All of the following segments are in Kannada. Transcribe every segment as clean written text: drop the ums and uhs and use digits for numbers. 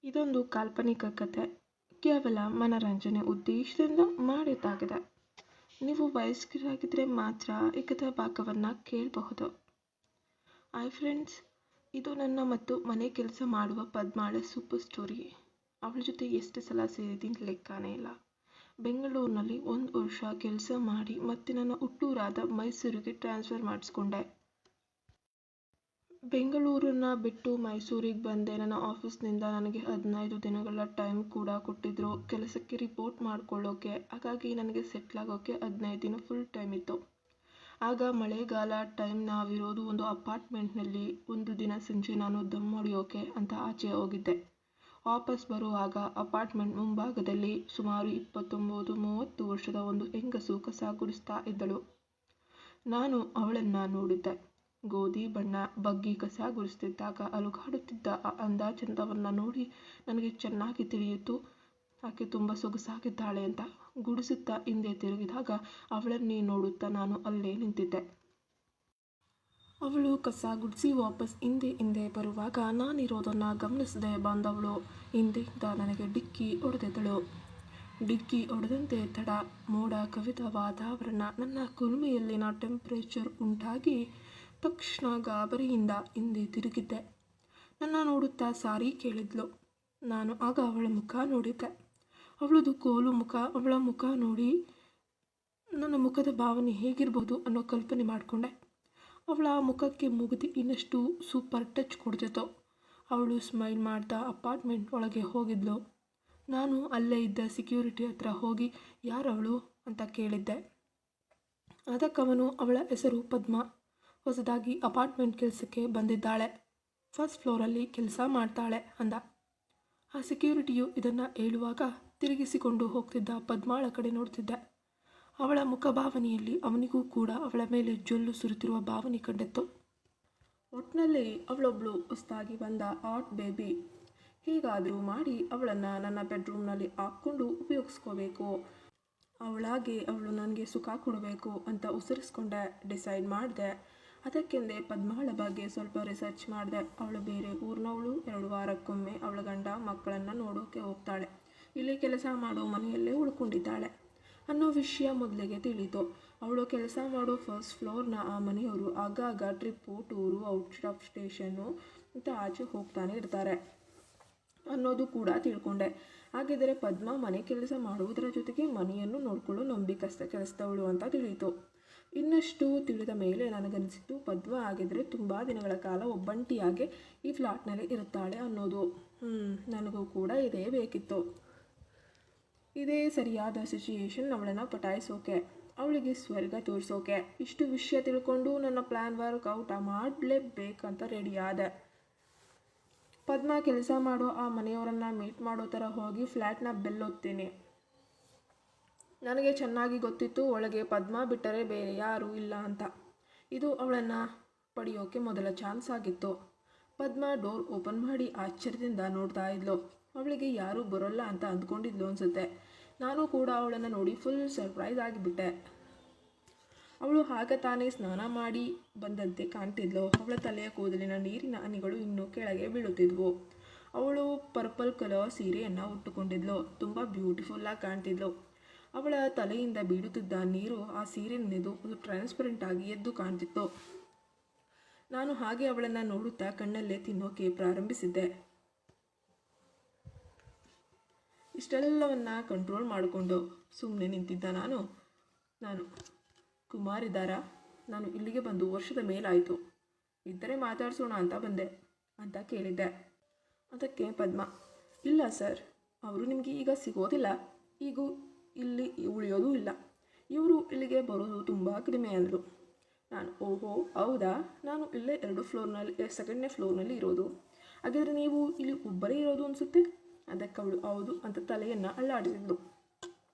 ಇದೊಂದು ಕಾಲ್ಪನಿಕ ಕಥೆ, ಕೇವಲ ಮನರಂಜನೆ ಉದ್ದೇಶದಿಂದ ಮಾಡಿದ್ದಾಗಿದೆ. ನೀವು ವಯಸ್ಕರಾಗಿದ್ದರೆ ಮಾತ್ರ ಈ ಕಥೆ ಭಾಗವನ್ನು ಕೇಳಬಹುದು. ಹಾಯ್ ಫ್ರೆಂಡ್ಸ್, ಇದು ನನ್ನ ಮತ್ತು ಮನೆ ಕೆಲಸ ಮಾಡುವ ಪದ್ಮಾಳ ಸೂಪರ್ ಸ್ಟೋರಿ. ಅವಳ ಜೊತೆ ಎಷ್ಟು ಸಲ ಸೇರಿದ್ದೀನಿ ಲೆಕ್ಕನೇ ಇಲ್ಲ. ಬೆಂಗಳೂರಿನಲ್ಲಿ 1 ವರ್ಷ ಕೆಲಸ ಮಾಡಿ ಮತ್ತೆ ನನ್ನ ಹುಟ್ಟೂರಾದ ಮೈಸೂರಿಗೆ ಟ್ರಾನ್ಸ್ಫರ್ ಮಾಡಿಸ್ಕೊಂಡೆ. ಬೆಂಗಳೂರನ್ನ ಬಿಟ್ಟು ಮೈಸೂರಿಗೆ ಬಂದೆ. ನನ್ನ ಆಫೀಸ್ನಿಂದ ನನಗೆ 15 ದಿನಗಳ ಟೈಮ್ ಕೂಡ ಕೊಟ್ಟಿದ್ರು ಕೆಲಸಕ್ಕೆ ರಿಪೋರ್ಟ್ ಮಾಡ್ಕೊಳ್ಳೋಕೆ. ಹಾಗಾಗಿ ನನಗೆ ಸೆಟ್ಲ್ ಆಗೋಕ್ಕೆ 15 ದಿನ ಫುಲ್ ಟೈಮ್ ಇತ್ತು. ಆಗ ಮಳೆಗಾಲ ಟೈಮ್. ನಾವಿರೋದು ಒಂದು ಅಪಾರ್ಟ್ಮೆಂಟ್ನಲ್ಲಿ. ಒಂದು ದಿನ ಸಂಜೆ ನಾನು ದಮ್ ಹೊಡೆಯೋಕೆ ಅಂತ ಆಚೆ ಹೋಗಿದ್ದೆ. ವಾಪಸ್ ಬರುವಾಗ ಅಪಾರ್ಟ್ಮೆಂಟ್ ಮುಂಭಾಗದಲ್ಲಿ ಸುಮಾರು 29-30 ವರ್ಷದ ಒಂದು ಹೆಂಗಸು ಕಸ ಗುಡಿಸ್ತಾ ಇದ್ದಳು. ನಾನು ಅವಳನ್ನು ನೋಡಿದ್ದೆ. ಗೋಧಿ ಬಣ್ಣ ಬಗ್ಗಿ ಕಸ ಗುಡಿಸ್ತಿದ್ದಾಗ ಅಲುಗಾಡುತ್ತಿದ್ದ ಆ ಅಂದಾಚಂದವನ್ನು ನೋಡಿ ನನಗೆ ಚೆನ್ನಾಗಿ ತಿಳಿಯಿತು, ಆಕೆ ತುಂಬ ಸೊಗಸಾಗಿದ್ದಾಳೆ ಅಂತ. ಗುಡಿಸುತ್ತಾ ಹಿಂದೆ ತಿರುಗಿದಾಗ ಅವಳನ್ನೇ ನೋಡುತ್ತಾ ನಾನು ಅಲ್ಲೇ ನಿಂತಿದ್ದೆ. ಅವಳು ಕಸ ಗುಡಿಸಿ ವಾಪಸ್ ಹಿಂದೆ ಬರುವಾಗ ನಾನಿರೋದನ್ನು ಗಮನಿಸದೆ ಬಂದವಳು ಹಿಂದೆಯಿಂದ ನನಗೆ ಡಿಕ್ಕಿ ಹೊಡೆದಿದ್ದಳು. ಡಿಕ್ಕಿ ಹೊಡೆದಂತೆ ತಡ ಮೋಡ ಕವಿದ ವಾತಾವರಣ, ನನ್ನ ಕುಲುಮೆಯಲ್ಲಿನ ಟೆಂಪರೇಚರ್ ಉಂಟಾಗಿ ತಕ್ಷಣ ಗಾಬರಿಯಿಂದ ಹಿಂದೆ ತಿರುಗಿದ್ದೆ. ನನ್ನ ನೋಡುತ್ತಾ ಸಾರಿ ಕೇಳಿದ್ಲು. ನಾನು ಆಗ ಅವಳ ಮುಖ ನೋಡಿದ್ದೆ. ಅವಳದು ಕೋಲು ಮುಖ. ಅವಳ ಮುಖ ನೋಡಿ ನನ್ನ ಮುಖದ ಭಾವನೆ ಹೇಗಿರ್ಬೋದು ಅನ್ನೋ ಕಲ್ಪನೆ ಮಾಡಿಕೊಂಡೆ. ಅವಳ ಮುಖಕ್ಕೆ ಮುಗಿದು ಇನ್ನಷ್ಟು ಸೂಪರ್ ಟಚ್ ಕೊಡ್ತಿತ್ತು. ಅವಳು ಸ್ಮೈಲ್ ಮಾಡ್ತಾ ಅಪಾರ್ಟ್ಮೆಂಟ್ ಒಳಗೆ ಹೋಗಿದ್ಲು. ನಾನು ಅಲ್ಲೇ ಇದ್ದ ಸೆಕ್ಯೂರಿಟಿ ಹತ್ರ ಹೋಗಿ ಯಾರವಳು ಅಂತ ಕೇಳಿದ್ದೆ. ಅದಕ್ಕವನು ಅವಳ ಹೆಸರು ಪದ್ಮ, ಹೊಸದಾಗಿ ಅಪಾರ್ಟ್ಮೆಂಟ್ ಕೆಲಸಕ್ಕೆ ಬಂದಿದ್ದಾಳೆ, ಫಸ್ಟ್ ಫ್ಲೋರಲ್ಲಿ ಕೆಲಸ ಮಾಡ್ತಾಳೆ ಅಂದ. ಆ ಸೆಕ್ಯೂರಿಟಿಯು ಇದನ್ನು ಹೇಳುವಾಗ ತಿರುಗಿಸಿಕೊಂಡು ಹೋಗ್ತಿದ್ದ ಪದ್ಮಾಳ ಕಡೆ ನೋಡ್ತಿದ್ದೆ. ಅವಳ ಮುಖಭಾವನೆಯಲ್ಲಿ ಅವನಿಗೂ ಕೂಡ ಅವಳ ಮೇಲೆ ಜೊಲ್ಲು ಸುರಿತಿರುವ ಭಾವನೆ ಕಂಡಿತ್ತು. ಒಟ್ಟಿನಲ್ಲಿ ಅವಳೊಬ್ಬಳು ಹೊಸದಾಗಿ ಬಂದ ಹಾಟ್ ಬೇಬಿ. ಹೇಗಾದರೂ ಮಾಡಿ ಅವಳನ್ನು ನನ್ನ ಬೆಡ್ರೂಮ್ನಲ್ಲಿ ಹಾಕ್ಕೊಂಡು ಉಪಯೋಗಿಸ್ಕೋಬೇಕು, ಅವಳಾಗೆ ಅವಳು ನನಗೆ ಸುಖ ಕೊಡಬೇಕು ಅಂತ ಉಸಿರಿಸ್ಕೊಂಡೆ. ಡಿಸೈಡ್ ಮಾಡಿದೆ. ಅದಕ್ಕೆಂದೇ ಪದ್ಮಾಳ ಬಗ್ಗೆ ಸ್ವಲ್ಪ ರಿಸರ್ಚ್ ಮಾಡಿದೆ. ಅವಳು ಬೇರೆ ಊರಿನವಳು. 2 ವಾರಕ್ಕೊಮ್ಮೆ ಅವಳ ಗಂಡ ಮಕ್ಕಳನ್ನು ನೋಡೋಕೆ ಹೋಗ್ತಾಳೆ. ಇಲ್ಲಿ ಕೆಲಸ ಮಾಡೋ ಮನೆಯಲ್ಲೇ ಉಳ್ಕೊಂಡಿದ್ದಾಳೆ ಅನ್ನೋ ವಿಷಯ ಮೊದಲಿಗೆ ತಿಳಿತು. ಅವಳು ಕೆಲಸ ಮಾಡೋ ಫಸ್ಟ್ ಫ್ಲೋರ್ನ ಆ ಮನೆಯವರು ಆಗಾಗ trip, tour, out of station ಅಂತ ಆಚೆ ಹೋಗ್ತಾನೆ ಇರ್ತಾರೆ ಅನ್ನೋದು ಕೂಡ ತಿಳ್ಕೊಂಡೆ. ಹಾಗಿದ್ದರೆ ಪದ್ಮ ಮನೆ ಕೆಲಸ ಮಾಡುವುದರ ಜೊತೆಗೆ ಮನೆಯನ್ನು ನೋಡಿಕೊಳ್ಳೋ ನಂಬಿಕಸ್ತ ಕೆಲಸದವಳು ಅಂತ ತಿಳಿಯಿತು. ಇನ್ನಷ್ಟು ತಿಳಿದ ಮೇಲೆ ನನಗನ್ನಿಸಿತು ಪದ್ಮ ಆಗಿದ್ದರೆ ತುಂಬ ದಿನಗಳ ಕಾಲ ಒಬ್ಬಂಟಿಯಾಗಿ ಈ ಫ್ಲಾಟ್ನಲ್ಲಿ ಇರುತ್ತಾಳೆ ಅನ್ನೋದು. ನನಗೂ ಕೂಡ ಇದೇ ಬೇಕಿತ್ತು. ಇದೇ ಸರಿಯಾದ ಸಿಚುಯೇಷನ್ ಅವಳನ್ನು ಪಟಾಯಿಸೋಕೆ, ಅವಳಿಗೆ ಸ್ವರ್ಗ ತೋರಿಸೋಕೆ. ಇಷ್ಟು ವಿಷಯ ತಿಳ್ಕೊಂಡು ನನ್ನ ಪ್ಲ್ಯಾನ್ ವರ್ಕೌಟ್ ಮಾಡಲೇಬೇಕಂತ ರೆಡಿ ಆದೆ. ಪದ್ಮ ಕೆಲಸ ಮಾಡೋ ಆ ಮನೆಯವರನ್ನು ಮೀಟ್ ಮಾಡೋ ಥರ ಹೋಗಿ ಫ್ಲ್ಯಾಟ್ನ ಬೆಲ್ ಒತ್ತೀನಿ. ನನಗೆ ಚೆನ್ನಾಗಿ ಗೊತ್ತಿತ್ತು ಒಳಗೆ ಪದ್ಮ ಬಿಟ್ಟರೆ ಬೇರೆ ಯಾರೂ ಇಲ್ಲ ಅಂತ. ಇದು ಅವಳನ್ನು ಪಡೆಯೋಕೆ ಮೊದಲ ಚಾನ್ಸ್ ಆಗಿತ್ತು. ಪದ್ಮ ಡೋರ್ ಓಪನ್ ಮಾಡಿ ಆಶ್ಚರ್ಯದಿಂದ ನೋಡ್ತಾ ಇದ್ಲು. ಅವಳಿಗೆ ಯಾರೂ ಬರೋಲ್ಲ ಅಂತ ಅಂದ್ಕೊಂಡಿದ್ಲು ಅನಿಸುತ್ತೆ. ನಾನು ಕೂಡ ಅವಳನ್ನು ನೋಡಿ ಫುಲ್ ಸರ್ಪ್ರೈಸ್ ಆಗಿಬಿಟ್ಟೆ. ಅವಳು ಆಗ ತಾನೇ ಸ್ನಾನ ಮಾಡಿ ಬಂದಂತೆ ಕಾಣ್ತಿದ್ಲು. ಅವಳ ತಲೆಯ ಕೂದಲಿನ ನೀರಿನ ಹನಿಗಳು ಇನ್ನೂ ಕೆಳಗೆ ಬೀಳುತ್ತಿದ್ವು. ಅವಳು ಪರ್ಪಲ್ ಕಲರ್ ಸೀರೆಯನ್ನು ಉಟ್ಟುಕೊಂಡಿದ್ಲು. ತುಂಬ ಬ್ಯೂಟಿಫುಲ್ಲಾಗಿ ಕಾಣ್ತಿದ್ಲು. ಅವಳ ತಲೆಯಿಂದ ಬೀಳುತ್ತಿದ್ದ ನೀರು ಆ ಸೀರೆ ನೆನೆದು ಅದು ಟ್ರಾನ್ಸ್ಪರೆಂಟ್ ಆಗಿ ಎದ್ದು ಕಾಣ್ತಿತ್ತು. ನಾನು ಹಾಗೆ ಅವಳನ್ನು ನೋಡುತ್ತಾ ಕಣ್ಣಲ್ಲೇ ತಿನ್ನೋಕೆ ಪ್ರಾರಂಭಿಸಿದ್ದೆ. ಇಷ್ಟೆಲ್ಲವನ್ನ ಕಂಟ್ರೋಲ್ ಮಾಡಿಕೊಂಡು ಸುಮ್ಮನೆ ನಿಂತಿದ್ದ ನಾನು ಕುಮಾರಿದ್ದಾರಾ? ನಾನು ಇಲ್ಲಿಗೆ ಬಂದು ವರ್ಷದ ಮೇಲಾಯಿತು, ಇದ್ದರೆ ಮಾತಾಡಿಸೋಣ ಅಂತ ಬಂದೆ ಅಂತ ಕೇಳಿದ್ದೆ. ಅದಕ್ಕೆ ಪದ್ಮ, ಇಲ್ಲ ಸರ್, ಅವರು ನಿಮಗೆ ಈಗ ಸಿಗೋದಿಲ್ಲ, ಈಗ ಇಲ್ಲಿ ಉಳಿಯೋದೂ ಇಲ್ಲ, ಇವರು ಇಲ್ಲಿಗೆ ಬರೋದು ತುಂಬ ಕಡಿಮೆ ಅಂದರು. ನಾನು ಓಹೋ ಹೌದಾ, ನಾನು ಇಲ್ಲೇ 2ನೇ ಫ್ಲೋರ್ನಲ್ಲಿ ಇರೋದು, ಹಾಗಾದರೆ ನೀವು ಇಲ್ಲಿ ಒಬ್ಬರೇ ಇರೋದು ಅನಿಸುತ್ತೆ. ಅದಕ್ಕೆ ಅವಳು ಹೌದು ಅಂತ ತಲೆಯನ್ನು ಅಲ್ಲಾಡಿಸಿದ್ಲು.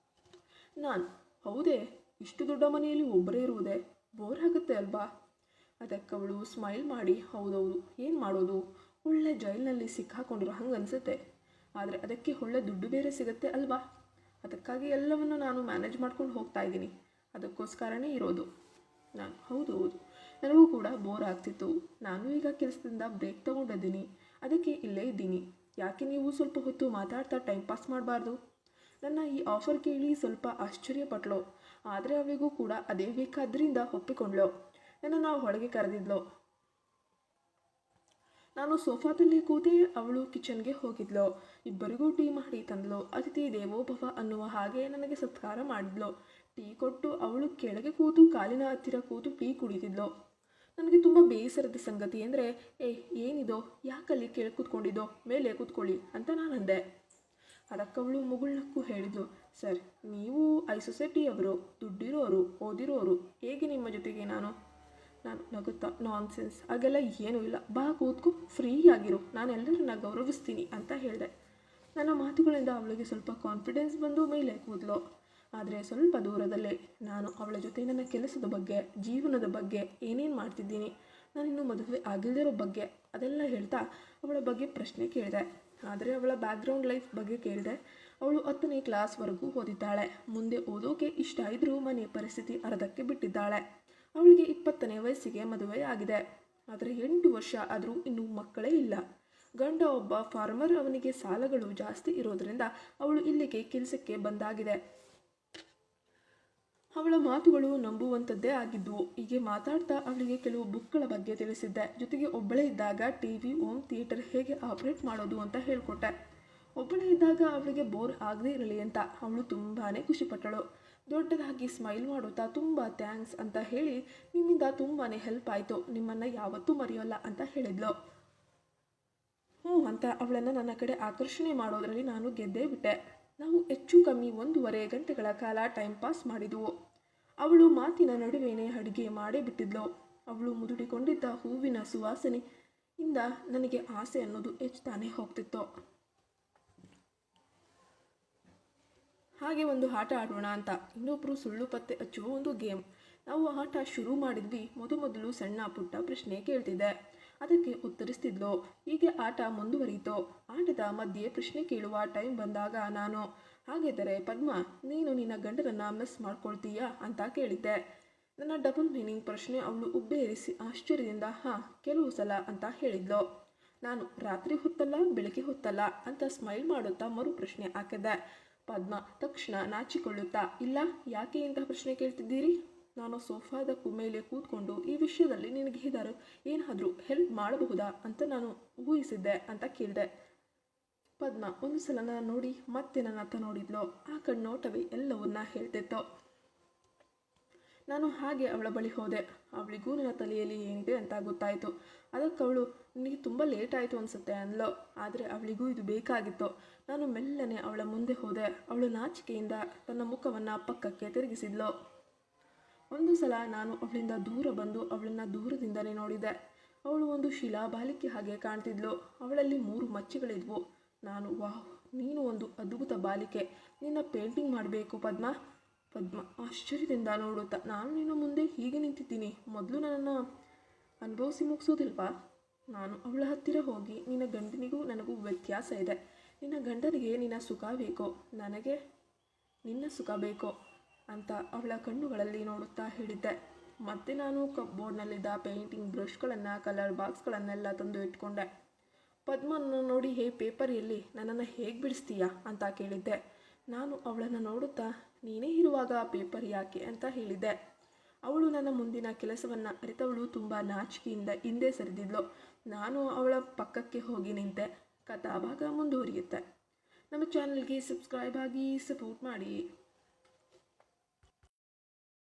ನಾನು ಹೌದೇ, ಇಷ್ಟು ದೊಡ್ಡ ಮನೆಯಲ್ಲಿ ಒಬ್ಬರೇ ಇರುವುದೇ, ಬೋರ್ ಆಗುತ್ತೆ ಅಲ್ವಾ. ಅದಕ್ಕೆ ಅವಳು ಸ್ಮೈಲ್ ಮಾಡಿ ಹೌದೌದು, ಏನು ಮಾಡೋದು, ಒಳ್ಳೆ ಜೈಲಿನಲ್ಲಿ ಸಿಕ್ಕಾಕೊಂಡಿರೋ ಹಂಗೆ ಅನಿಸುತ್ತೆ, ಆದರೆ ಅದಕ್ಕೆ ಒಳ್ಳೆ ದುಡ್ಡು ಬೇರೆ ಸಿಗುತ್ತೆ ಅಲ್ವಾ. ಅದಕ್ಕಾಗಿ ಎಲ್ಲವನ್ನು ನಾನು ಮ್ಯಾನೇಜ್ ಮಾಡ್ಕೊಂಡು ಹೋಗ್ತಾ ಇದ್ದೀನಿ, ಅದಕ್ಕೋಸ್ಕರನೇ ಇರೋದು. ನಾನು ಹೌದು, ನನಗೂ ಕೂಡ ಬೋರ್ ಆಗ್ತಿತ್ತು. ನಾನು ಈಗ ಕೆಲಸದಿಂದ ಬ್ರೇಕ್ ತೊಗೊಂಡಿದ್ದೀನಿ, ಅದಕ್ಕೆ ಇಲ್ಲೇ ಇದ್ದೀನಿ. ಯಾಕೆ ನೀವು ಸ್ವಲ್ಪ ಹೊತ್ತು ಮಾತಾಡ್ತಾ ಟೈಮ್ ಪಾಸ್ ಮಾಡಬಾರ್ದು? ನನ್ನ ಈ ಆಫರ್ ಕೇಳಿ ಸ್ವಲ್ಪ ಆಶ್ಚರ್ಯಪಟ್ಳು. ಆದರೆ ಅವಳಿಗೂ ಕೂಡ ಅದೇ ಬೇಕಾದ್ರಿಂದ ಒಪ್ಪಿಕೊಂಡ್ಳು. ನನ್ನನ್ನು ಹೊರಗೆ ಕರೆದಿದ್ಲು. ನಾನು ಸೋಫಾದಲ್ಲಿ ಕೂತೆ, ಅವಳು ಕಿಚನ್ಗೆ ಹೋಗಿದ್ಲು. ಇಬ್ಬರಿಗೂ ಟೀ ಮಾಡಿ ತಂದ್ಲು. ಅತಿಥಿ ದೇವೋಭವ ಅನ್ನುವ ಹಾಗೆ ನನಗೆ ಸತ್ಕಾರ ಮಾಡಿದ್ಲು. ಟೀ ಕೊಟ್ಟು ಅವಳು ಕೆಳಗೆ ಕೂತು ಕಾಲಿನ ಹತ್ತಿರ ಕೂತು ಟೀ ಕುಡಿತಿದ್ಲು. ನನಗೆ ತುಂಬ ಬೇಸರದ ಸಂಗತಿ ಅಂದರೆ, ಏನಿದೋ, ಯಾಕಲ್ಲಿ ಕೆಳಗೆ ಕೂತ್ಕೊಂಡಿದ್ದೋ, ಮೇಲೆ ಕೂತ್ಕೊಳ್ಳಿ ಅಂತ ನಾನಂದೆ. ಅದಕ್ಕವಳು ಮುಗುಳ್ನಕ್ಕೂ ಹೇಳಿದ್ಲು, ಸರ್, ನೀವು ಐ ಸೊಸೈಟಿಯವರು, ದುಡ್ಡಿರೋರು, ಓದಿರೋರು, ಹೇಗೆ ನಿಮ್ಮ ಜೊತೆಗೆ ನಾನು ನಗುತ್ತಾ, ನಾನ್ಸೆನ್ಸ್, ಹಾಗೆಲ್ಲ ಏನೂ ಇಲ್ಲ, ಬಾ ಕೂತ್ಕೊ, ಫ್ರೀ ಆಗಿರು, ನಾನು ಎಲ್ಲರನ್ನ ಗೌರವಿಸ್ತೀನಿ ಅಂತ ಹೇಳಿದೆ. ನನ್ನ ಮಾತುಗಳಿಂದ ಅವಳಿಗೆ ಸ್ವಲ್ಪ ಕಾನ್ಫಿಡೆನ್ಸ್ ಬಂದು ಮೇಲೆ ಕೂದಲು. ಆದರೆ ಸ್ವಲ್ಪ ದೂರದಲ್ಲೇ ನಾನು ಅವಳ ಜೊತೆ ನನ್ನ ಕೆಲಸದ ಬಗ್ಗೆ, ಜೀವನದ ಬಗ್ಗೆ, ಏನೇನು ಮಾಡ್ತಿದ್ದೀನಿ, ನಾನಿನ್ನೂ ಮದುವೆ ಆಗಿಲ್ದಿರೋ ಬಗ್ಗೆ ಅದೆಲ್ಲ ಹೇಳ್ತಾ ಅವಳ ಬಗ್ಗೆ ಪ್ರಶ್ನೆ ಕೇಳಿದೆ. ಆದರೆ ಅವಳ ಬ್ಯಾಕ್ಗ್ರೌಂಡ್ ಲೈಫ್ ಬಗ್ಗೆ ಕೇಳಿದೆ. ಅವಳು 10ನೇ ಕ್ಲಾಸ್ವರೆಗೂ ಓದಿದ್ದಾಳೆ. ಮುಂದೆ ಓದೋಕೆ ಇಷ್ಟ ಇದ್ದರೂ ಮನೆ ಪರಿಸ್ಥಿತಿ ಅರ್ಧಕ್ಕೆ ಬಿಟ್ಟಿದ್ದಾಳೆ. ಅವಳಿಗೆ 20ನೇ ವಯಸ್ಸಿಗೆ ಮದುವೆ ಆಗಿದೆ. ಆದರೆ 8 ವರ್ಷ ಆದರೂ ಇನ್ನೂ ಮಕ್ಕಳೇ ಇಲ್ಲ. ಗಂಡ ಒಬ್ಬ ಫಾರ್ಮರ್, ಅವನಿಗೆ ಸಾಲಗಳು ಜಾಸ್ತಿ ಇರೋದರಿಂದ ಅವಳು ಇಲ್ಲಿಗೆ ಕೆಲಸಕ್ಕೆ ಬಂದಾಗಿದೆ. ಅವಳ ಮಾತುಗಳು ನಂಬುವಂಥದ್ದೇ ಆಗಿದ್ವು. ಹೀಗೆ ಮಾತಾಡ್ತಾ ಅವಳಿಗೆ ಕೆಲವು ಬುಕ್ಗಳ ಬಗ್ಗೆ ತಿಳಿಸಿದ್ದೆ. ಜೊತೆಗೆ ಒಬ್ಬಳೇ ಇದ್ದಾಗ ಟಿವಿ, ಹೋಮ್ ಥಿಯೇಟರ್ ಹೇಗೆ ಆಪ್ರೇಟ್ ಮಾಡೋದು ಅಂತ ಹೇಳಿಕೊಟ್ಟೆ. ಒಬ್ಬಳೇ ಇದ್ದಾಗ ಅವಳಿಗೆ ಬೋರ್ ಆಗದೇ ಇರಲಿ ಅಂತ ಅವಳು ತುಂಬಾ ಖುಷಿಪಟ್ಟಳು. ದೊಡ್ಡದಾಗಿ ಸ್ಮೈಲ್ ಮಾಡುತ್ತಾ ತುಂಬ ಥ್ಯಾಂಕ್ಸ್ ಅಂತ ಹೇಳಿ, ನಿಮ್ಮಿಂದ ತುಂಬಾ ಹೆಲ್ಪ್ ಆಯಿತು, ನಿಮ್ಮನ್ನು ಯಾವತ್ತೂ ಮರೆಯೋಲ್ಲ ಅಂತ ಹೇಳಿದ್ಲು. ಅಂತ ಅವಳನ್ನು ನನ್ನ ಕಡೆ ಆಕರ್ಷಣೆ ಮಾಡೋದರಲ್ಲಿ ನಾನು ಗೆದ್ದೇ ಬಿಟ್ಟೆ. ನಾವು ಹೆಚ್ಚು ಕಮ್ಮಿ 1.5 ಗಂಟೆಗಳ ಕಾಲ ಟೈಮ್ ಪಾಸ್ ಮಾಡಿದ್ವು. ಅವಳು ಮಾತಿನ ನಡುವೆನೇ ಅಡುಗೆ ಮಾಡೇ ಬಿಟ್ಟಿದ್ಲು. ಅವಳು ಮುದುಡಿಕೊಂಡಿದ್ದ ಹೂವಿನ ಸುವಾಸನೆಯಿಂದ ನನಗೆ ಆಸೆ ಅನ್ನೋದು ಹೆಚ್ಚುತ್ತಾನೆ ಹೋಗ್ತಿತ್ತು. ಹಾಗೆ ಒಂದು ಆಟ ಆಡೋಣ ಅಂತ ಇನ್ನೊಬ್ಬರು ಸುಳ್ಳು ಪತ್ತೆ ಹಚ್ಚುವ ಒಂದು ಗೇಮ್. ನಾವು ಆಟ ಶುರು ಮಾಡಿದ್ವಿ. ಮೊದಲು ಸಣ್ಣ ಪುಟ್ಟ ಪ್ರಶ್ನೆ ಕೇಳ್ತಿದ್ದೆ, ಅದಕ್ಕೆ ಉತ್ತರಿಸ್ತಿದ್ಲು. ಹೀಗೆ ಆಟ ಮುಂದುವರಿಯಿತು. ಆಟದ ಮಧ್ಯೆ ಪ್ರಶ್ನೆ ಕೇಳುವ ಟೈಮ್ ಬಂದಾಗ ನಾನು, ಹಾಗಿದ್ದರೆ ಪದ್ಮ, ನೀನು ನಿನ್ನ ಗಂಡನನ್ನು ಮಿಸ್ ಮಾಡ್ಕೊಳ್ತೀಯಾ ಅಂತ ಕೇಳಿದ್ದೆ. ನನ್ನ ಡಬಲ್ ಮೀನಿಂಗ್ ಪ್ರಶ್ನೆ ಅವಳು ಉಬ್ಬೇರಿಸಿ ಆಶ್ಚರ್ಯದಿಂದ ಕೆಲವು ಸಲ ಅಂತ ಹೇಳಿದ್ಲು. ನಾನು ರಾತ್ರಿ ಹೊತ್ತಲ್ಲ, ಬೆಳಗ್ಗೆ ಹೊತ್ತಲ್ಲ ಅಂತ ಸ್ಮೈಲ್ ಮಾಡುತ್ತಾ ಮರು ಪ್ರಶ್ನೆ ಹಾಕಿದ್ದೆ. ಪದ್ಮ ತಕ್ಷಣ ನಾಚಿಕೊಳ್ಳುತ್ತಾ, ಇಲ್ಲ, ಯಾಕೆ ಇಂತಹ ಪ್ರಶ್ನೆ ಕೇಳ್ತಿದ್ದೀರಿ? ನಾನು ಸೋಫಾದ ಮೇಲೆ ಕೂತ್ಕೊಂಡು ಈ ವಿಷಯದಲ್ಲಿ ನಿನಗೆ ಏನಾದರೂ ಹೆಲ್ಪ್ ಮಾಡಬಹುದಾ ಅಂತ ನಾನು ಊಹಿಸಿದ್ದೆ ಅಂತ ಕೇಳಿದೆ. ಪದ್ಮ ಒಂದು ಸಲ ನನ್ನ ನೋಡಿ ಮತ್ತೆ ನನ್ನತ್ತ ನೋಡಿದ್ಲು. ಆ ಕಣ್ಣೋಟವೇ ಎಲ್ಲವನ್ನ ಹೇಳ್ತಿತ್ತು. ನಾನು ಹಾಗೆ ಅವಳ ಬಳಿ ಹೋದೆ. ಅವಳಿಗೂ ನನ್ನ ತಲೆಯಲ್ಲಿ ಏನಿದೆ ಅಂತ ಗೊತ್ತಾಯಿತು. ಅದಕ್ಕೆ ಅವಳು, ನಿನಗೆ ತುಂಬ ಲೇಟ್ ಆಯಿತು ಅನಿಸುತ್ತೆ ಅಂದ್ಲು. ಆದರೆ ಅವಳಿಗೂ ಇದು ಬೇಕಾಗಿತ್ತು. ನಾನು ಮೆಲ್ಲನೆ ಅವಳ ಮುಂದೆ ಹೋದೆ. ಅವಳು ನಾಚಿಕೆಯಿಂದ ತನ್ನ ಮುಖವನ್ನು ಪಕ್ಕಕ್ಕೆ ತಿರುಗಿಸಿದ್ಲು. ಒಂದು ಸಲ ನಾನು ಅವಳಿಂದ ದೂರ ಬಂದು ಅವಳನ್ನು ದೂರದಿಂದಲೇ ನೋಡಿದೆ. ಅವಳು ಒಂದು ಶಿಲಾ ಬಾಲಿಕೆ ಹಾಗೆ ಕಾಣ್ತಿದ್ಲು. ಅವಳಲ್ಲಿ 3 ಮಚ್ಚೆಗಳಿದ್ವು. ನಾನು, ವಾಹ್, ನೀನು ಒಂದು ಅದ್ಭುತ ಬಾಲಿಕೆ, ನಿನ್ನ ಪೇಂಟಿಂಗ್ ಮಾಡಬೇಕು ಪದ್ಮ. ಪದ್ಮ ಆಶ್ಚರ್ಯದಿಂದ ನೋಡುತ್ತಾ, ನಾನು ನಿನ್ನ ಮುಂದೆ ಹೀಗೆ ನಿಂತಿದ್ದೀನಿ, ಮೊದಲು ನನ್ನನ್ನು ಅನುಭವಿಸಿ ಮುಗಿಸೋದಿಲ್ವಾ? ನಾನು ಅವಳ ಹತ್ತಿರ ಹೋಗಿ, ನಿನ್ನ ಗಂಡನಿಗೂ ನನಗೂ ವ್ಯತ್ಯಾಸ ಇದೆ. ನಿನ್ನ ಗಂಡನಿಗೆ ನಿನ್ನ ಸುಖ ಬೇಕು, ನನಗೆ ನಿನ್ನ ಸುಖ ಬೇಕು ಅಂತ ಅವಳ ಕಣ್ಣುಗಳಲ್ಲಿ ನೋಡುತ್ತಾ ಹೇಳಿದ್ದೆ. ಮತ್ತೆ ನಾನು ಕಪ್ಬೋರ್ಡ್ನಲ್ಲಿದ್ದ ಪೇಂಟಿಂಗ್ ಬ್ರಷ್ಗಳನ್ನು, ಕಲರ್ ಬಾಕ್ಸ್ಗಳನ್ನೆಲ್ಲ ತಂದು ಇಟ್ಕೊಂಡೆ. ಪದ್ಮನ್ನು ನೋಡಿ, ಪೇಪರ್ ಎಲ್ಲಿ, ನನ್ನನ್ನು ಹೇಗೆ ಬಿಡಿಸ್ತೀಯಾ ಅಂತ ಕೇಳಿದ್ದೆ. ನಾನು ಅವಳನ್ನು ನೋಡುತ್ತಾ, ನೀನೇ ಇರುವಾಗ ಪೇಪರ್ ಯಾಕೆ ಅಂತ ಹೇಳಿದ್ದೆ. ಅವಳು ನನ್ನ ಮುಂದಿನ ಕೆಲಸವನ್ನು ಅರಿತವಳು ತುಂಬ ನಾಚಿಕೆಯಿಂದ ಹಿಂದೆ ಸರಿದಿದ್ಲು. ನಾನು ಅವಳ ಪಕ್ಕಕ್ಕೆ ಹೋಗಿ ನಿಂತೆ. ಕಥಾಭಾಗ ಮುಂದುವರಿಯುತ್ತೆ. ನಮ್ಮ ಚಾನಲ್ಗೆ ಸಬ್ಸ್ಕ್ರೈಬ್ ಆಗಿ ಸಪೋರ್ಟ್ ಮಾಡಿ.